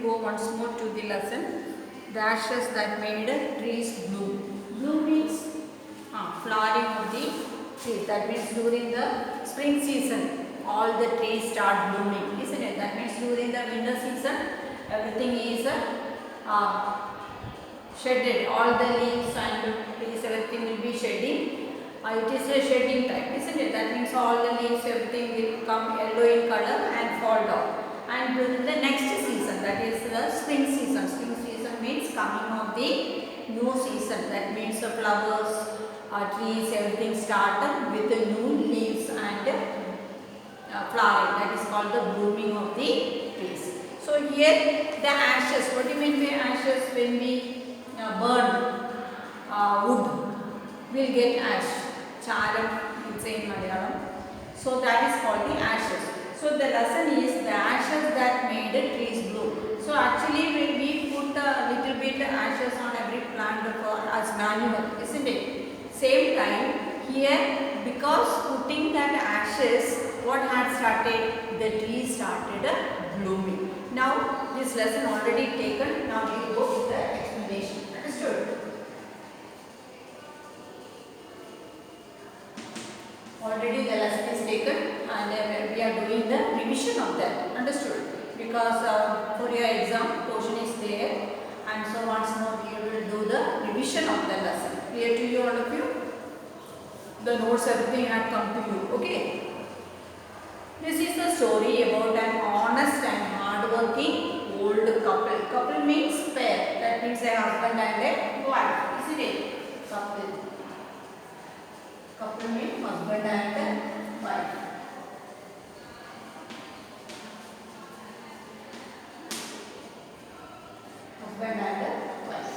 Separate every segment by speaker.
Speaker 1: go once more to the lesson. The ashes that made trees bloom. Bloom means flowering of the trees. That means during the spring season, all the trees start blooming, isn't it? That means during the winter season, everything is shedded. All the leaves and trees, everything will be shedding. It is a shedding time, isn't it? That means all the leaves, everything will come yellow in color and fall down. And during the next season, that is the spring season. Spring season means coming of the new season. That means the flowers, trees, everything start with the new leaves and flowering. That is called the blooming of the trees. So here the ashes. What do you mean by ashes? When we burn wood, we'll get ash. Charam, it's in Malayalam. So that is called the ashes. So the lesson is the ashes that made the trees bloom. So actually when we put a little bit ashes on every plant for as manure, isn't it? Same time here, because putting that ashes, what had started? The trees started blooming. Now this lesson already taken. Now we go with the explanation. Understood? Already the lesson is taken and we are doing the revision of that. Understood? Because for your exam portion is there, and so once more we will do the revision of the lesson. Clear to you, all of you? The notes, everything had come to you. Okay? This is the story about an honest and hardworking old couple. Couple means pair. That means a husband and a wife. Isn't it? Couple. Couple means husband and wife. Husband and wife.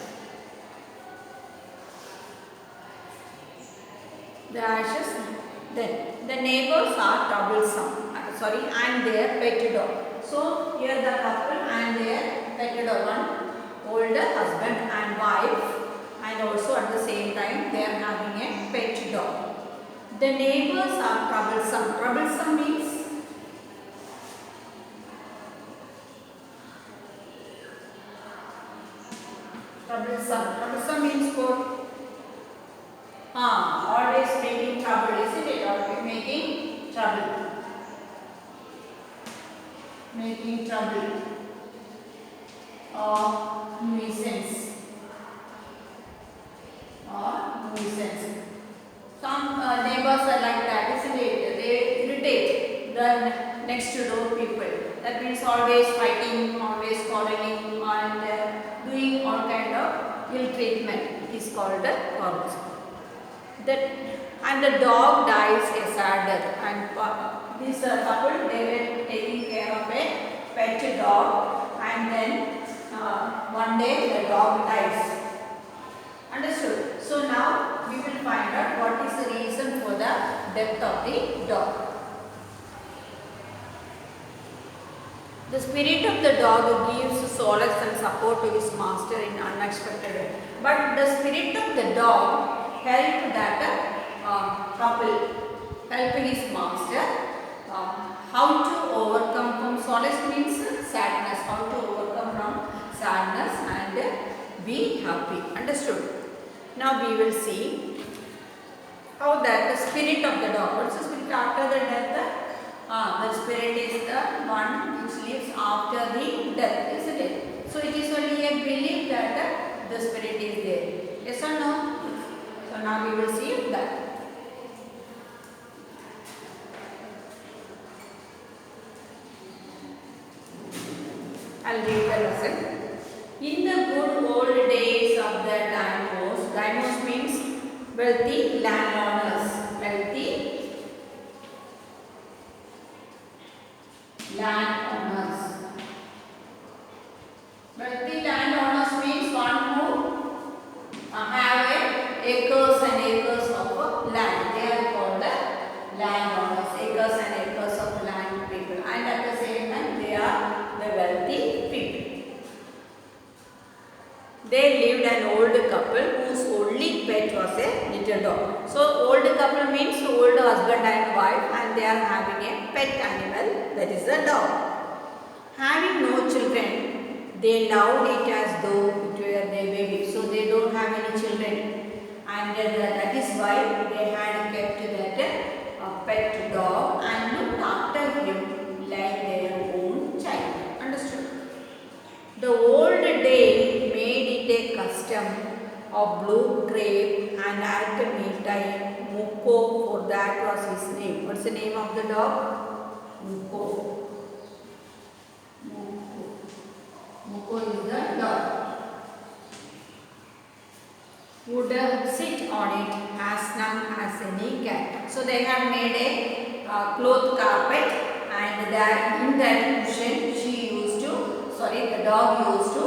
Speaker 1: The ashes. Then the neighbors are troublesome. And their pet dog. So here the couple and their pet dog, one older husband and wife, and also at the same time they are having a pet dog. The neighbors are troublesome. Troublesome means Troublesome means what? Always making trouble, isn't it? Always making trouble. Making trouble or nuisance. Some neighbors are like that, isn't it? They irritate the next door people. That means always fighting, always quarreling, and doing all kind of ill treatment. It is called quarrels. And the dog dies a sad death. And this couple, they were taking care of a pet dog, and then one day the dog dies. Understood? So now we will find out what is the reason for the death of the dog. The spirit of the dog gives solace and support to his master in unexpected way. But the spirit of the dog helped that couple, help his master how to overcome from solace means sadness, how to overcome from sadness and be happy. Understood? Now we will see how that the spirit of the dog. What's the spirit after the death? The spirit is the one which lives after the death, isn't it? So it is only a belief that the spirit is there. Yes or no? So now we will see that. I'll read the lesson. In the good old days of the Daimos means wealthy landowners. Wealthy landowners. Wealthy landowners means one who have acres and acres of land. They are called landowners. Acres and acres of land people. And at the same time, they are the wealthy people. They lived an old couple whose only pet was a little dog. So old couple means old husband and wife, and they are having a pet animal, that is a dog. Having no children, They loved it as though it were their baby. So they don't have any children, and that is why they had kept that pet dog and looked after him like their own child. Understood? The old Dane made it a custom of blue grape and at mealtime Muko, for that was his name. What's the name of the dog? Muko. Muko is the dog. Would sit on it as long as any cat. So they have made a cloth carpet, and that in that cushion the dog used to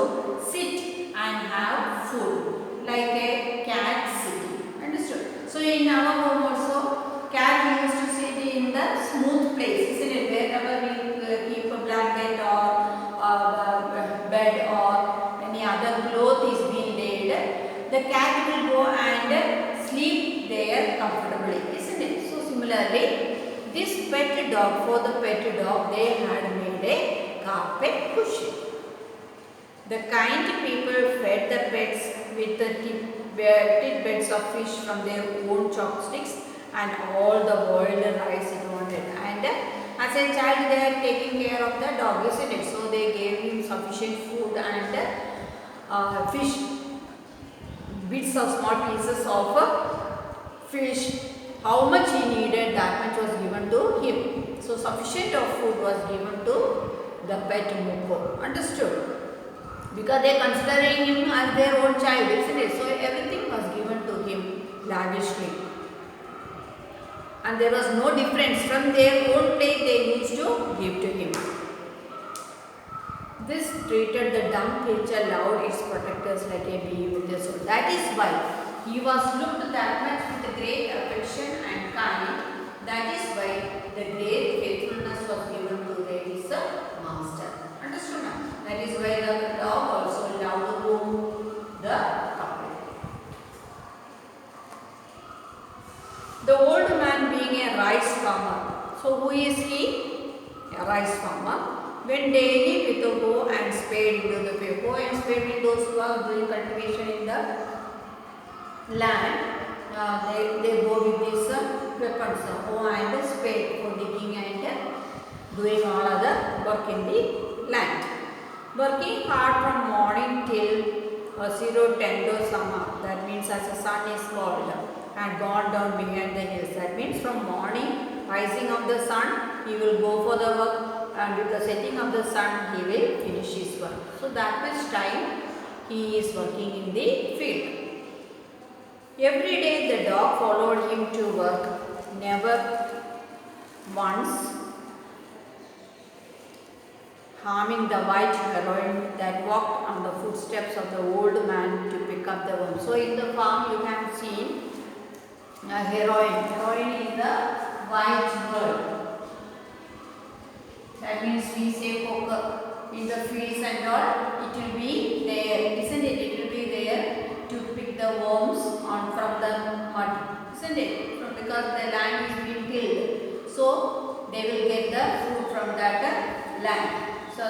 Speaker 1: sit and have food like a cat sitting. Understood? So in our home also, cat used to sit in the smooth place, isn't it? Wherever we keep a blanket or bed or any other cloth is being laid, the cat will go and sleep there comfortably, isn't it? So similarly, this pet dog, for the pet dog, they had made a carpet cushion. The kind people fed the pets with the tidbits of fish from their own chopsticks and all the boiled rice it wanted. And as a child, they are taking care of the dog, isn't it? So they gave him sufficient food and fish, bits of small pieces of fish. How much he needed, that much was given to him. So sufficient of food was given to the pet Muko. Understood? Because they are considering him as their own child, isn't it? So everything was given to him lavishly. And there was no difference from their own plate they used to give to him. This treated the dumb creature loved its protectors like a bee with a soul. That is why he was looked that much with great affection and kind. That is why the great faithfulness was given to his master. Understood now? That is why the dog also loved the couple. The old man being a rice farmer. So who is he? A rice farmer. Went daily with a hoe and spade into the field. Hoe and spade mean those who are doing cultivation in the land. They go with these weapons, hoe and spade, for digging and doing all other work in the land. Working hard from morning till 0 summer, that means as the sun is cold and gone down behind the hills. That means from morning, rising of the sun, he will go for the work, and with the setting of the sun, he will finish his work. So that much time he is working in the field. Every day the dog followed him to work, never once harming the white heroine that walked on the footsteps of the old man to pick up the worm. So in the farm you have seen a heroine. Heroine is the white bird. That means we say poker. In the fields and all, it will be there, isn't it? It will be there to pick the worms from the mud, isn't it? Because the land is being tilled. So they will get the food from that land. So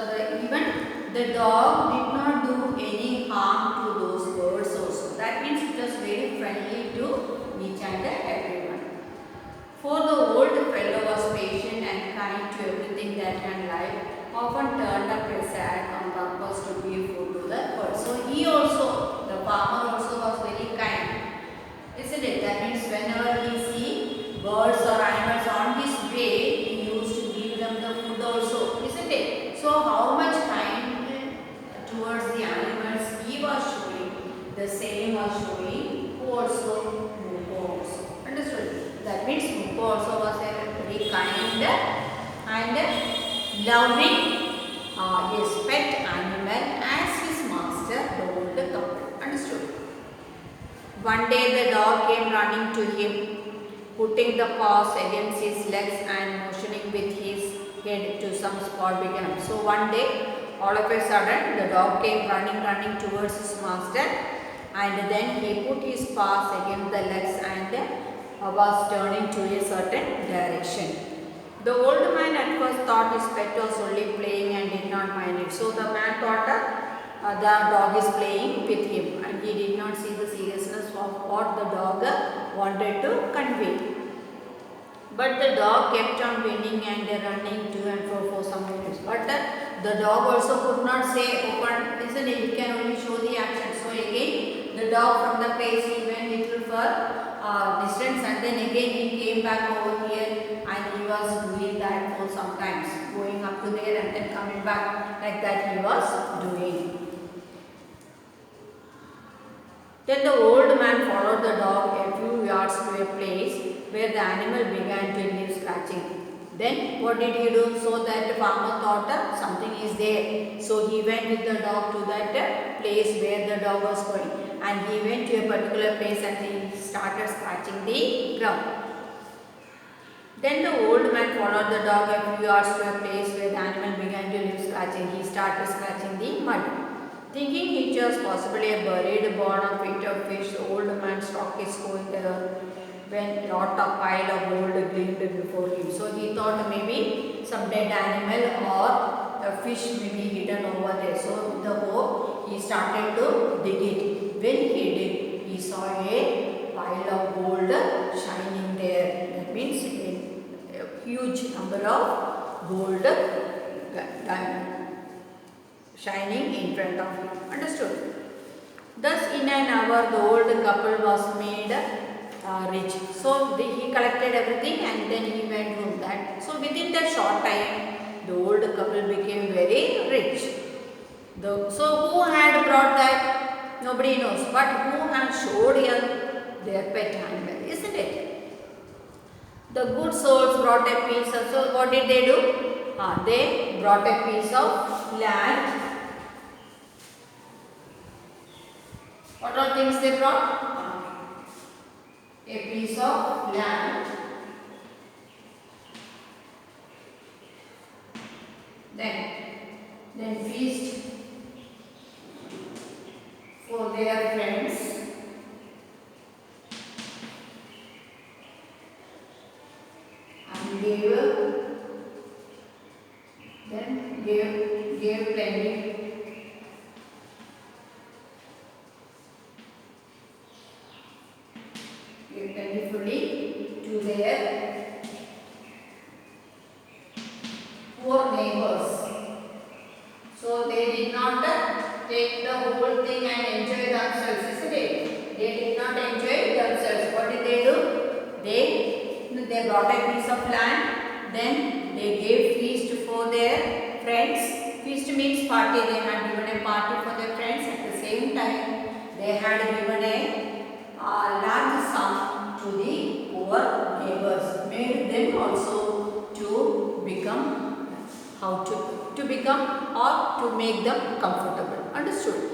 Speaker 1: even the dog did not do any harm to those birds also. That means it was very friendly to each and everyone. For the old fellow was patient and kind to everything that had life, often turned up a sack on purpose to give food to the birds. So he also, the farmer also was very kind, isn't it? That means whenever he see birds or animals on his way, he used to give them the food also, isn't it? So how much kind towards the animals he was showing, the same was showing who also, Muko also. Understood? That means Muko also was a very kind and loving his pet animal as his master, the old couple. Understood? One day the dog came running to him, putting the paws against his legs and motioning with his head to some spot began. So one day, all of a sudden, the dog came running towards his master, and then he put his paws against the legs and was turning to a certain direction. The old man at first thought his pet was only playing and did not mind it. So the man thought the dog is playing with him, and he did not see the seriousness of what the dog wanted to convey. But the dog kept on winning and running to and fro for some minutes. But the dog also could not say open, isn't it? It can only show the action. So again, the dog from the place he went little for distance, and then again he came back over here, and he was doing that for sometimes, going up to there and then coming back, like that he was doing. Then the old man followed the dog a few yards to a place where the animal began to leave scratching. Then what did he do? So that the farmer thought something is there. So he went with the dog to that place where the dog was going, and he went to a particular place and he started scratching the ground. Then the old man followed the dog a few yards to a place where the animal began to leave scratching. He started scratching the mud. Thinking it was possibly a buried bone or bit of fish, the old man struck his toe in the earth when lot of pile of gold gleamed before him. So he thought maybe some dead animal or a fish may be hidden over there. So with the hoe he started to dig it. When he did, he saw a pile of gold shining there. That means a huge number of gold shining in front of him. Understood? Thus in an hour the old couple was made rich. So he collected everything and then he went home. That so within that short time the old couple became very rich. So who had brought that? Nobody knows. But who had showed here their pet animal, isn't it? The good souls brought a piece of, so what did they do? They brought a piece of land. What all things they brought? A piece of land. Then feast for their friends. And gave plenty. Plentifully to their poor neighbors. So they did not take the whole thing and enjoy themselves, isn't it? They did not enjoy themselves. What did they do? They brought a piece of land, then they gave feast for their friends. Feast means party. They had given a party for their friends. At the same time, they had given a large sum to the poor neighbors, made them also to become to become or to make them comfortable. Understood?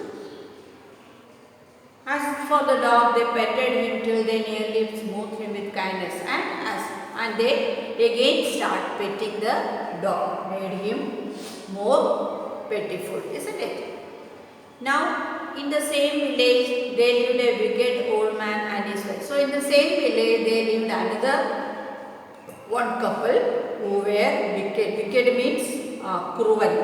Speaker 1: As for the dog, they petted him till they nearly smoothed him with kindness, and they again start petting the dog, made him more pitiful, isn't it? Now, in the same village, there lived a wicked old man and his wife. So, in the same village, there lived another one couple who were wicked. Wicked means cruel.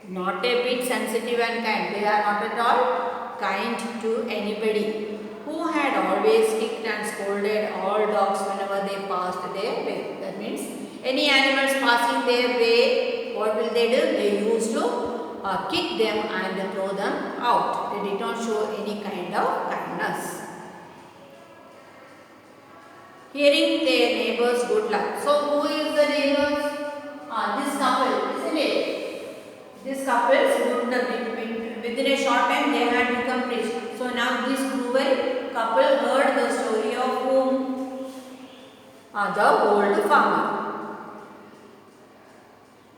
Speaker 1: Not a bit sensitive and kind. They are not at all kind to anybody. Who had always kicked and scolded all dogs whenever they passed their way. That means any animals passing their way, what will they do? They used to kick them and throw them out. They did not show any kind of kindness. Hearing their neighbors' good luck. So who is the neighbors? This couple, isn't it? This couple, within a short time they had become rich. So now this cruel couple heard the story of whom? The old farmer.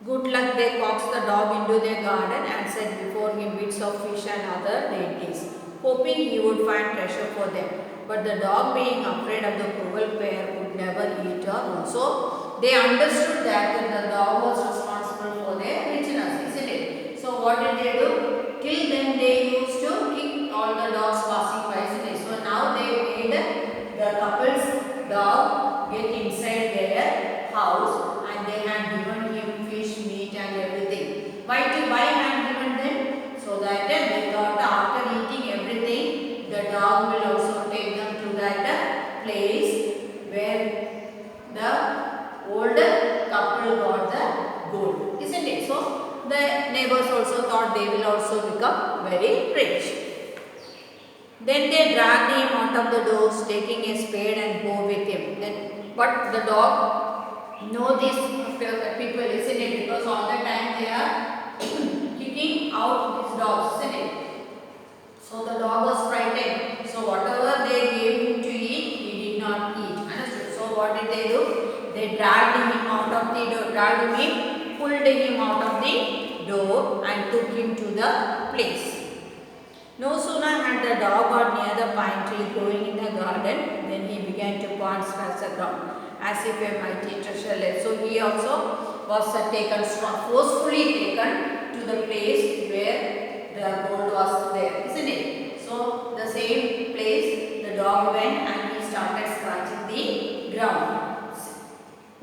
Speaker 1: Good luck, they coaxed the dog into their garden and set before him bits of fish and other dainties, hoping he would find treasure for them. But the dog, being afraid of the cruel pair, would never eat or know. So they understood that the dog was responsible for their richness, isn't it? So what did they do? Till then they used to kick all the dogs passing by, isn't it? So now they made the couple's dog get inside their house, and they had given him fish, meat and everything. Why had given them? So that thought they will also become very rich. Then they dragged him out of the doors, taking a spade and hoe with him. But the dog know these people, isn't it? Because all the time they are kicking out his dogs, isn't it? So the dog was frightened. So whatever they gave him to eat, he did not eat. Understood? So what did they do? They dragged him out of the door, pulled him out of the door and took him to the place. No sooner had the dog got near the pine tree growing in the garden, then he began to pounce across the ground as if a mighty treasure lay. So he also was forcefully taken to the place where the gold was there, isn't it? So the same place the dog went and he started scratching the ground,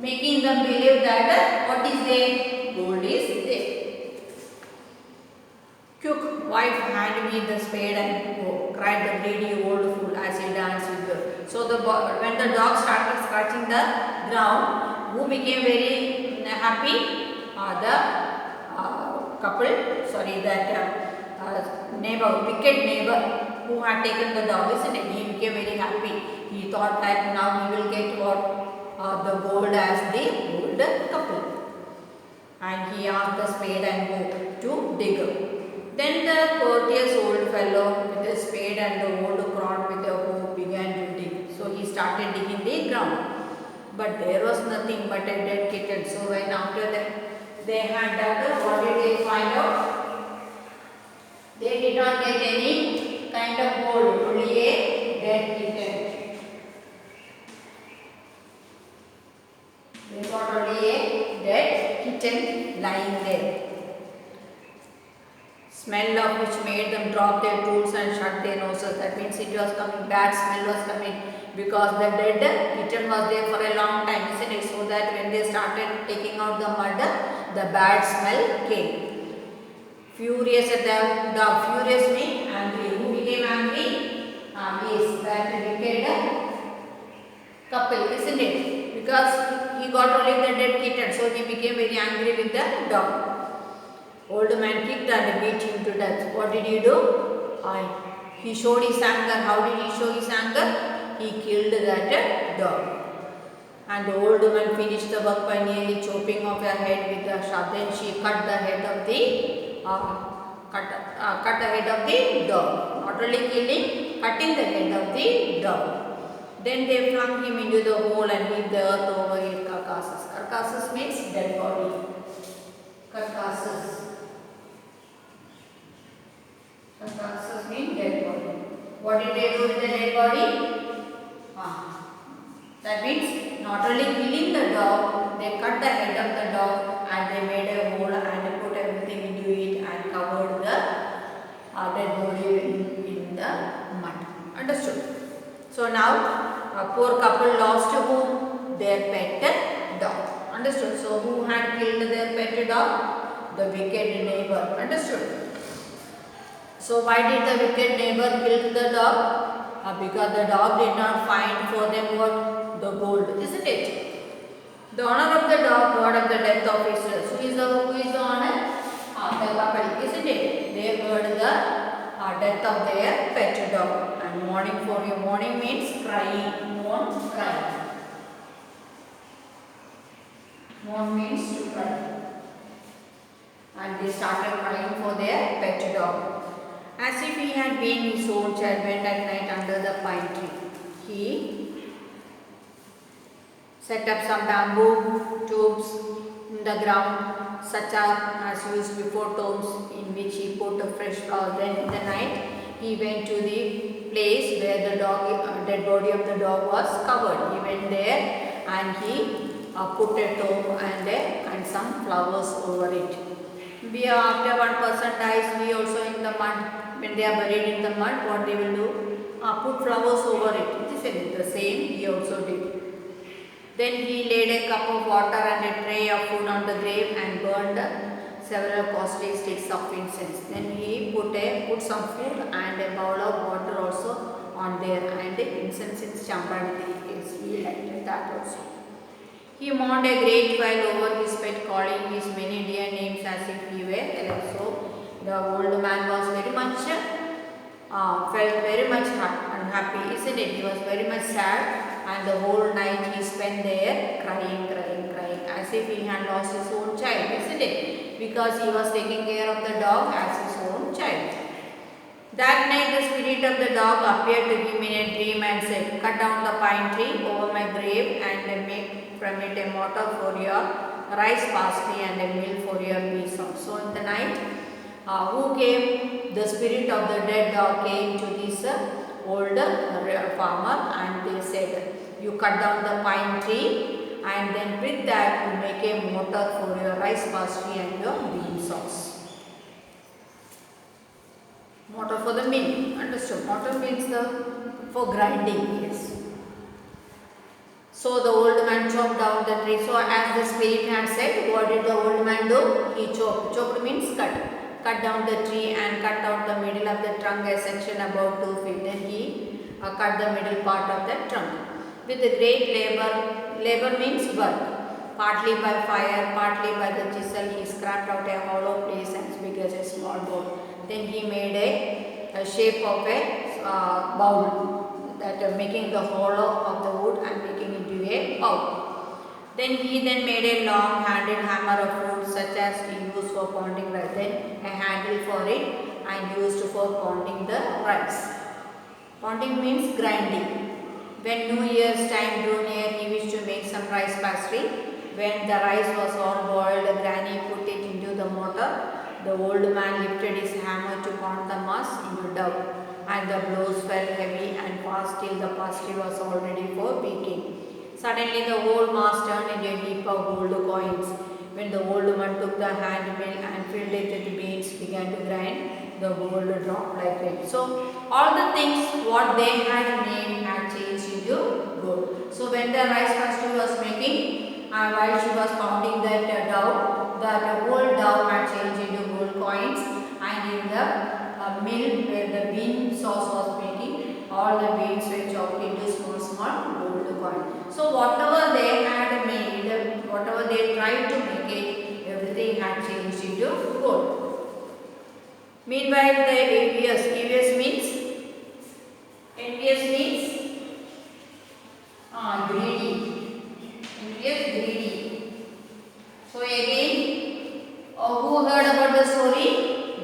Speaker 1: making them believe that what is there? Gold is there. Quick, wife, hand me the spade and go, cried the greedy old fool as he danced with her. So when the dog started scratching the ground, who became very happy? The couple, sorry, that neighbor, wicked neighbor who had taken the dog, isn't it? He became very happy. He thought that now he will get what? The gold as the old couple. And he asked the spade and hoe to dig up. Then the courteous old fellow with a spade and the old crowd with a hoe began to dig. So he started digging the ground. But there was nothing but a dead kitten. So when after that they had dug, what did they find out? They did not get any kind of gold, only a dead kitten. They got only a dead kitten lying there. Smell of which made them drop their tools and shut their noses. That means it was coming, bad smell was coming because the dead kitten was there for a long time, isn't it? So that when they started taking out the mud, the bad smell came. Furious at the dog, furious means angry. Who became angry? Yes, that wicked couple, isn't it? Because he got only the dead kitten, so he became very angry with the dog. Old man kicked and beat him to death. What did he do? He showed his anger. How did he show his anger? He killed that dog. And the old woman finished the work by nearly chopping off her head with a shaft. Then she cut the head of the dog. Not only killing, cutting the head of the dog. Then they flung him into the hole and heaped the earth over his carcasses. Carcasses means dead body. Carcasses. Carcasses mean dead body. What did they do with the dead body? That means not only killing the dog, they cut the head of the dog and they made a hole and put everything into it and covered the dead body in the mud. Understood? So now a poor couple lost whom? Their pet dog. Understood? So who had killed their pet dog? The wicked neighbor. Understood? So why did the wicked neighbor kill the dog? Because the dog did not find for them what? The gold, isn't it? The owner of the dog heard of the death of his son. Who is the owner? The couple, isn't it? They heard the death of their pet dog. And mourning for you. Mourning means crying. Mourn, cry. Mourn means to cry. And they started crying for their pet dog. As if he had been his own child, went at night under the pine tree. He set up some bamboo tubes in the ground, such as used before tombs, in which he put a fresh flower. Then in the night, he went to the place where the dead body of the dog was covered. He went there and he put a tomb and some flowers over it. After one person dies, we also in the mud. When they are buried in the mud, what they will do? Put flowers over it. This is the same he also did. Then he laid a cup of water and a tray of food on the grave and burned several costly sticks of incense. Then he put some food and a bowl of water also on there, and the incense in Champranati is he lighted that also. He mourned a great while over his pet, calling his many dear names as if he were alive. So the old man was very much felt very much unhappy, isn't it? He was very much sad, and the whole night he spent there crying, crying, crying, as if he had lost his own child, isn't it? Because he was taking care of the dog as his own child. That night the spirit of the dog appeared to him in a dream and said, "Cut down the pine tree over my grave and make from it a mortar for your rice parsley and a mill for your peas." So in the night, who came? The spirit of the dead dog came to this old farmer, and they said, "You cut down the pine tree, and then with that you make a mortar for your rice parsley and your bean sauce." Mortar for the mill. Understood? Mortar means for grinding. Yes. So the old man chopped down the tree. So as the spirit had said, what did the old man do? He chopped. Chopped means cut. Cut down the tree and cut out the middle of the trunk, a section about 2 feet. Then he cut the middle part of the trunk. With a great labor, labor means work. Partly by fire, partly by the chisel, he scraped out a hollow place as big as a small bowl. Then he made a shape of a bowl, that making the hollow of the wood and making it into a bowl. Then he made a long handled hammer of wood, such as he used for pounding rice. Then a handle for it and used for pounding the rice. Pounding means grinding. When New Year's time drew near, he wished to make some rice pastry. When the rice was all boiled, Granny put it into the mortar. The old man lifted his hammer to pound the mass into dough, and the blows fell heavy and fast till the pastry was all ready for baking. Suddenly the whole mass turned into a heap of gold coins. When the old man took the hand mill and filled it with beans, began to grind, the gold dropped like rain. So all the things what they had made had changed into gold. So when the rice pastry was making, while she was pounding that dough, the whole dough had changed into gold coins, and in the mill where the bean sauce was making, all the beans were chopped into small gold coins. So whatever they had made, whatever they tried to make it, everything had changed into gold. Meanwhile, the envious means greedy. Greedy. So again, who heard about the story?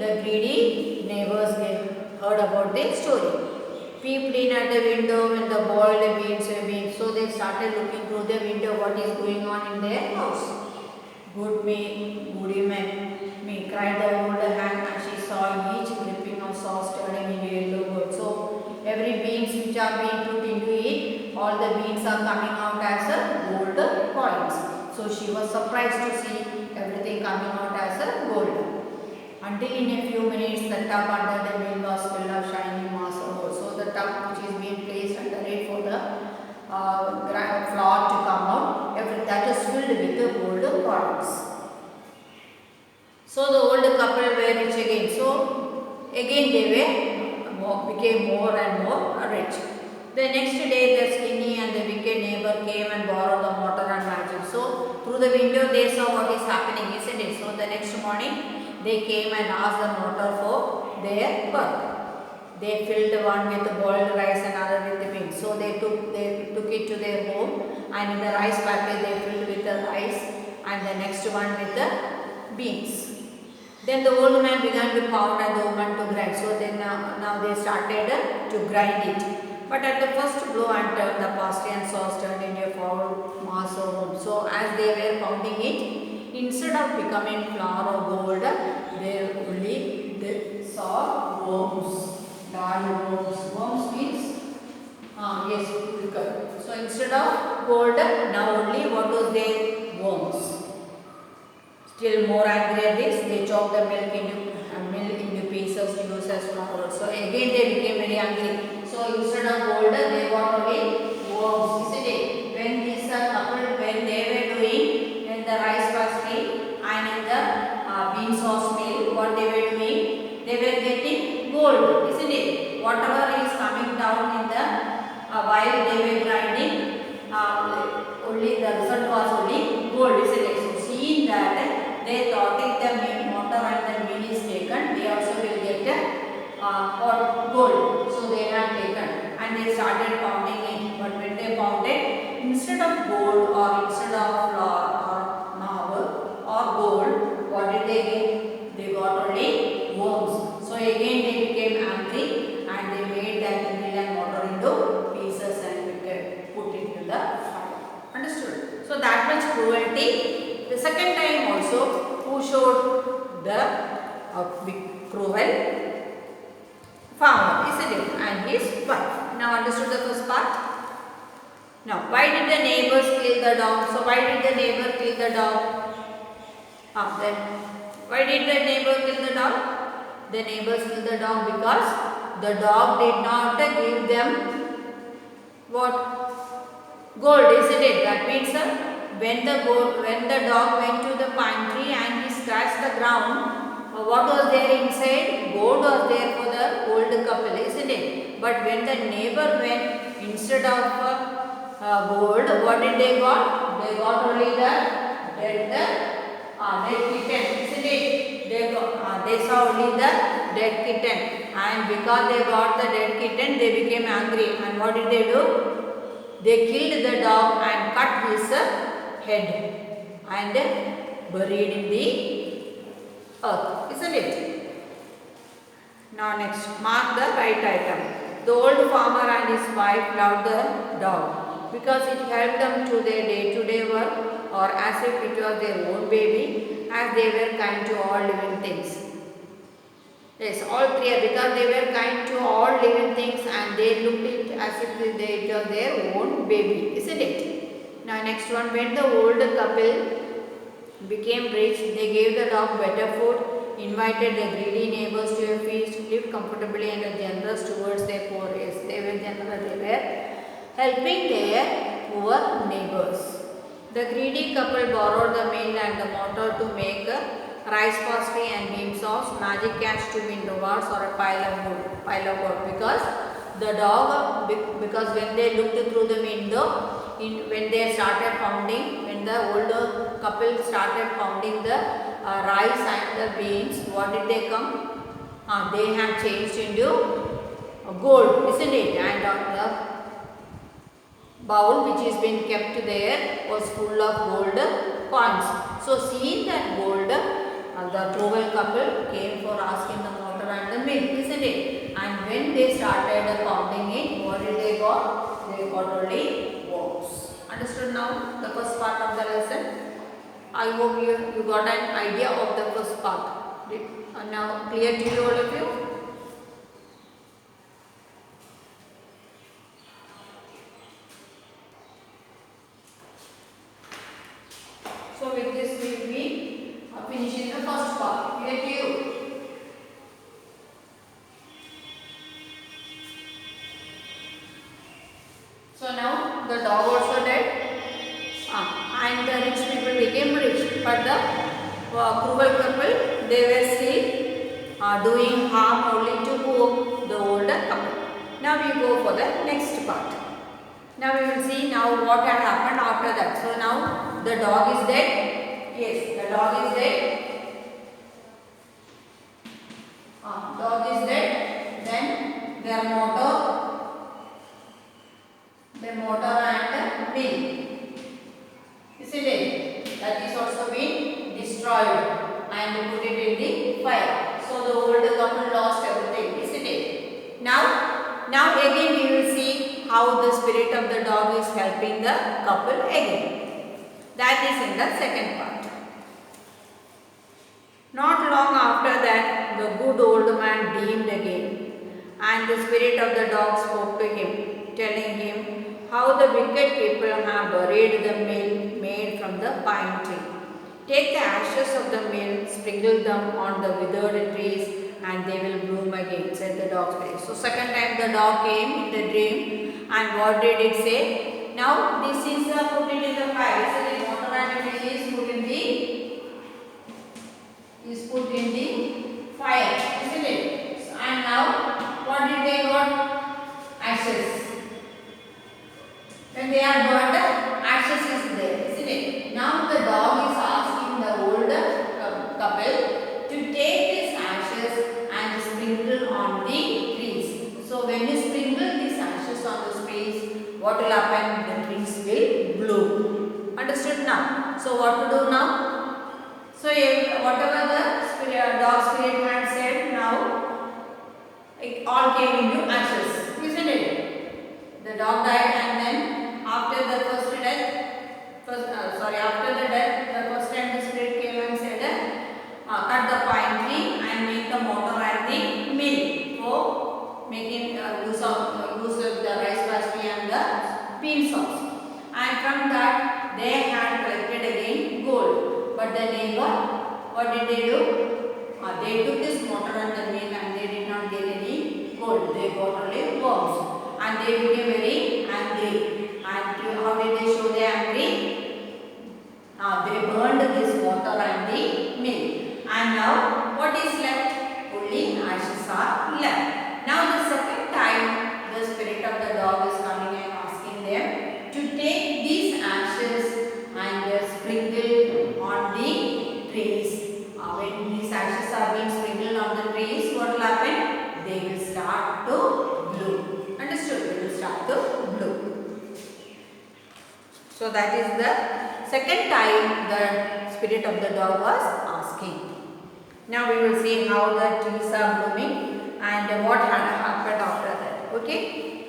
Speaker 1: The greedy neighbors heard about the story. Peeped in at the window when the boiled beans were being. So they started looking through the window what is going on in their house. Goody me, cried the old hag as she saw each dripping of sauce turning into yellow gold. So every beans which are being put into it, all the beans are coming out as gold coins. So she was surprised to see everything coming out as gold. Until in a few minutes the tub under the mill was filled of shining mass of gold. So the tub which is being placed under it for the flour to come out, that is filled with the gold coins. So the old couple were rich again. So again they became more and more rich. The next day the skinny and the wicked neighbor came and borrowed the mortar and magic. So through the window they saw what is happening, isn't it? So the next morning they came and asked the mortar for their work. They filled one with boiled rice and other with the beans. So they took it to their home, and in the rice packet they filled with the rice and the next one with the beans. Then the old man began to pound and the woman to grind. So then now they started to grind it. But at the first blow and turn, the pastry and sauce turned into a foul mass of gold. So as they were pounding it, instead of becoming flour or gold, they saw worms. Dark worms. Worms means yes, liquor. So instead of gold, now only what was there? Worms. Still more angry at this, they chopped the milk into pieces to use as flour. So again they became very angry. So instead of gold, they got only worms. Isn't it? When this couple, when they were doing in the rice pastry and in the bean sauce meal, what they were doing? They were getting gold. Isn't it? Whatever is coming down in the while they were grinding, only the result was only gold. Isn't it? So seeing that, they thought if the mortar and the mill is taken, they are or gold. So they have taken and they started pounding it. But when they pounded, instead of gold or instead of marble or gold, what did they get? They got only worms. So again they became angry and they made that mill and mortar into pieces and put into the fire. Understood? So that much cruelty. The second time also, who showed the big cruel? Farmer, isn't it? And his wife. Now understood the first part? Now, why did the neighbors kill the dog? So why did the neighbor kill the dog? Then why did the neighbor kill the dog? The neighbors killed the dog because the dog did not give them what? Gold, isn't it? That means when the dog went to the pine tree and he scratched the ground, what was there inside? Gold was there for the old couple, isn't it? But when the neighbor went, instead of gold, what did they got? They got only the dead kitten, isn't it? They saw only the dead kitten, and because they got the dead kitten, they became angry. And what did they do? They killed the dog and cut his head and buried in the earth, isn't it? Now next, mark the right item. The old farmer and his wife loved the dog because it helped them to their day-to-day work, or as if it was their own baby, as they were kind to all living things. Yes, all clear, because they were kind to all living things and they looked it as if it was their own baby, isn't it? Now next one, when the old couple became rich, they gave the dog better food, invited the greedy neighbors to a feast, lived comfortably and were generous towards their poor. Yes, they were generous, they were helping their poor neighbors. The greedy couple borrowed the mill and the mortar to make rice pastry and bean sauce, magic cash to win rewards, or a pile of wood. Because the dog, because when they looked through the window, when they started pounding, when the older couple started pounding the rice and the beans, what did they come? They have changed into gold, isn't it? And the bowl which is been kept there was full of gold coins. So seeing that gold, the cruel couple came for asking the mortar and the mill, isn't it? And when they started pounding it, what did they got? They got only worms. Understood now the first part of the lesson? I hope you got an idea of the first part. Now clear to you, all of you? So with this we will be finishing the first part. Clear to you? So now the dog also dead, and the rich people became rich, but the cruel couple, they were still doing harm only to whom? The older couple. Now we go for the next part. Now we will see now what had happened after that. So now the dog is dead. Yes, the dog is dead. Dog is dead. Then their motor and mill, isn't it? That is also been destroyed and put it in the fire. So the old couple lost everything, isn't it? Now again we will see how the spirit of the dog is helping the couple again. That is in the second part. Not long after that, the good old man dreamed again, and the spirit of the dog spoke to him, telling him how the wicked people have buried the mill made from the pine tree. Take the ashes of the mill, sprinkle them on the withered trees, and they will bloom again, said the dog spirit. So second time the dog came in the dream, and what did it say? Now this is put it in the fire. So the water and mill is put in the fire, isn't it? So, and now what did they got? Ashes. When they are burned, ashes is there, isn't it? Now the dog is asking the older couple to take these ashes and sprinkle on the ashes on the trees, what will happen? The trees will bloom. Understood now? So what to do now? So whatever the dog spirit had said, now it all came into ashes, isn't it? The dog died, and then after the after the death, the first time the spirit came and said, cut the pine tree and make the mortar and the mill for making use of the rice pasty and the bean sauce. And from that they had collected again gold. But the neighbor, what did they do? They took this mortar and the mill and they did not get any gold. They got only worms. And they became very angry. And how did they show they angry? They burned this mortar and the mill. And now what is left? Only ashes are left. Now the second time the spirit of the dog is coming and asking them to take these ashes and sprinkle on the trees. When these ashes are being sprinkled on the trees, what will happen? They will start to bloom. Understood? They will start to bloom. So that is the second time the spirit of the dog was asking. Now we will see how the trees are blooming and what had happened after that. Okay.